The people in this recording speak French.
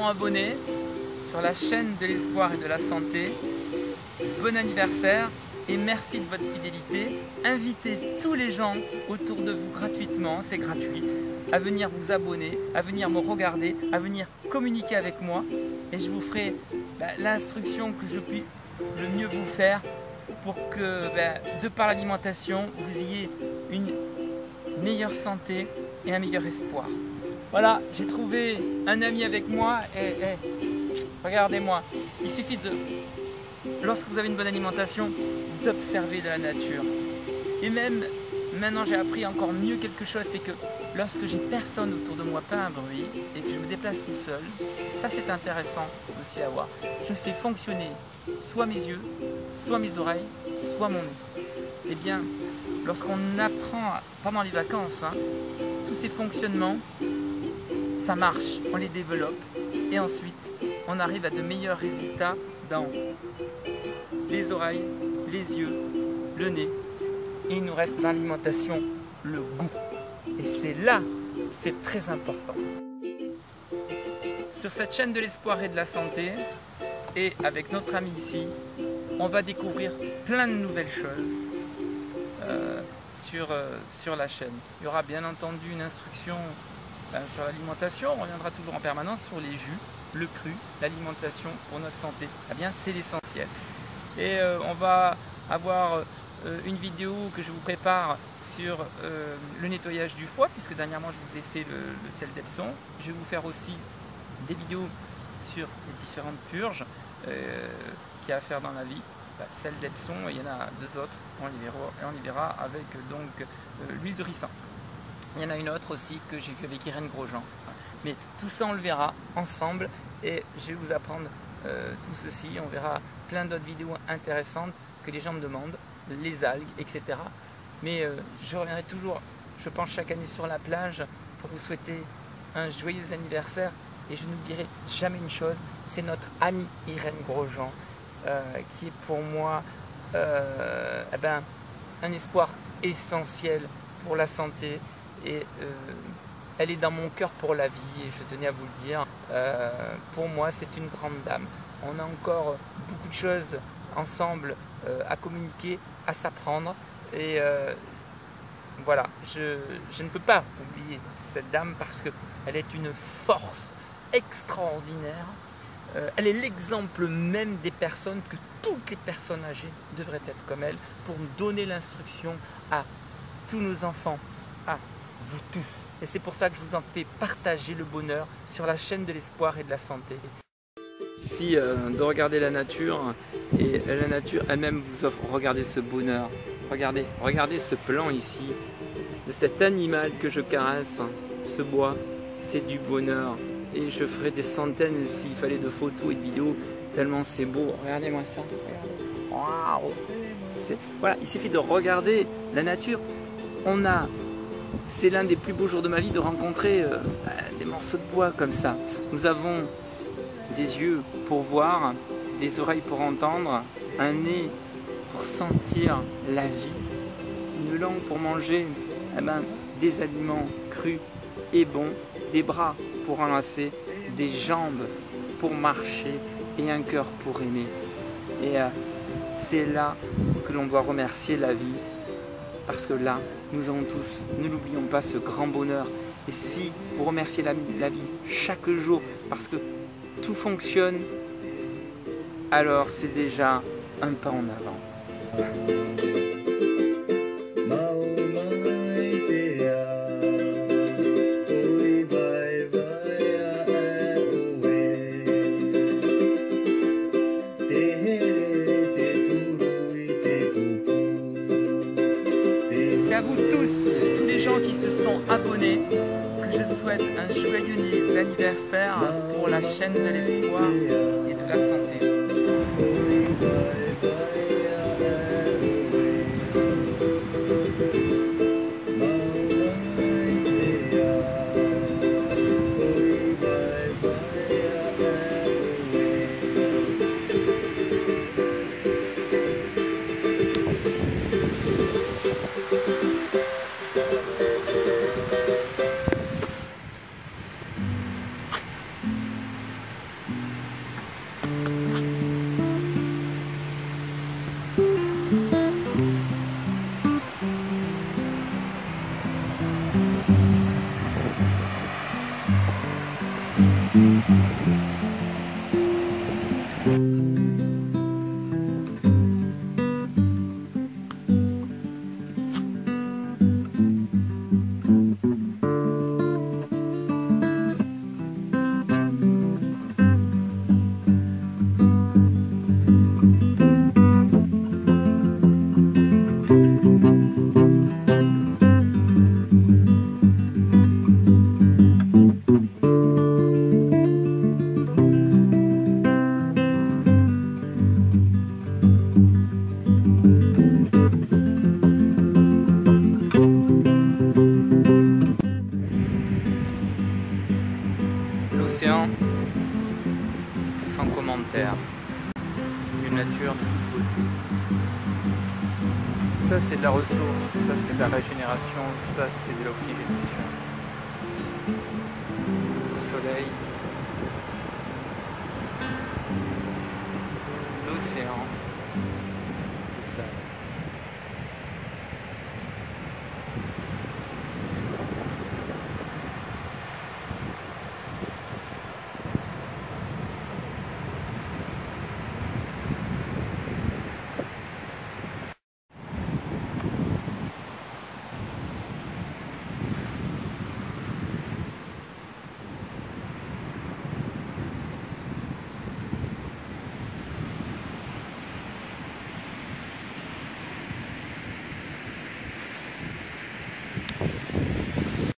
sont abonnés sur la chaîne de l'espoir et de la santé. Bon anniversaire et merci de votre fidélité. Invitez tous les gens autour de vous gratuitement, c'est gratuit, à venir vous abonner, à venir me regarder, à venir communiquer avec moi et je vous ferai l'instruction que je puis le mieux vous faire pour que, de par l'alimentation, vous ayez une meilleure santé et un meilleur espoir. Voilà, j'ai trouvé un ami avec moi et regardez-moi, il suffit de, lorsque vous avez une bonne alimentation, d'observer de la nature. Et même, maintenant j'ai appris encore mieux quelque chose, c'est que lorsque j'ai personne autour de moi, pas un bruit, et que je me déplace tout seul, ça c'est intéressant aussi à voir. Je fais fonctionner soit mes yeux, soit mes oreilles, soit mon nez. Eh bien, lorsqu'on apprend pendant les vacances, tous ces fonctionnements, ça marche, on les développe et ensuite on arrive à de meilleurs résultats dans les oreilles, les yeux, le nez et il nous reste dans l'alimentation le goût. Et c'est là, c'est très important. Sur cette chaîne de l'espoir et de la santé et avec notre ami ici, on va découvrir plein de nouvelles choses sur la chaîne. Il y aura bien entendu une instruction sur l'alimentation, on reviendra toujours en permanence sur les jus, le cru, l'alimentation pour notre santé. Eh bien, c'est l'essentiel. Et on va avoir une vidéo que je vous prépare sur le nettoyage du foie, puisque dernièrement je vous ai fait le sel d'Epsom. Je vais vous faire aussi des vidéos sur les différentes purges qu'il y a à faire dans la vie. Celle d'Epsom, il y en a deux autres, on les verra avec donc l'huile de ricin. Il y en a une autre aussi que j'ai vue avec Irène Grosjean. Mais tout ça on le verra ensemble et je vais vous apprendre tout ceci. On verra plein d'autres vidéos intéressantes que les gens me demandent, les algues, etc. Mais je reviendrai toujours, je pense chaque année sur la plage pour vous souhaiter un joyeux anniversaire et je n'oublierai jamais une chose, c'est notre amie Irène Grosjean qui est pour moi un espoir essentiel pour la santé et elle est dans mon cœur pour la vie et je tenais à vous le dire. Pour moi c'est une grande dame. On a encore beaucoup de choses ensemble à communiquer, à s'apprendre et voilà, je ne peux pas oublier cette dame parce qu'elle est une force extraordinaire. Elle est l'exemple même des personnes que toutes les personnes âgées devraient être comme elle pour donner l'instruction à tous nos enfants, à vous tous. Et c'est pour ça que je vous en fais partager le bonheur sur la chaîne de l'espoir et de la santé. Il suffit de regarder la nature et la nature elle-même vous offre, regardez ce bonheur, regardez ce plan ici, de cet animal que je caresse, ce bois, c'est du bonheur. Et je ferai des centaines s'il fallait de photos et de vidéos, tellement c'est beau. Regardez-moi ça. Waouh! Voilà, il suffit de regarder la nature. C'est l'un des plus beaux jours de ma vie de rencontrer des morceaux de bois comme ça. Nous avons des yeux pour voir, des oreilles pour entendre, un nez pour sentir la vie, une langue pour manger des aliments crus et bons, des bras pour enlacer, des jambes pour marcher et un cœur pour aimer. Et c'est là que l'on doit remercier la vie parce que là, nous avons tous, ne l'oublions pas, ce grand bonheur. Et si vous remerciez la vie chaque jour parce que tout fonctionne, alors c'est déjà un pas en avant. C'est à vous tous les gens qui se sont abonnés, que je souhaite un joyeux anniversaire pour la chaîne de l'espoir et de la santé. Ça c'est de la ressource, ça c'est de la régénération, ça c'est de l'oxygénation. Le soleil.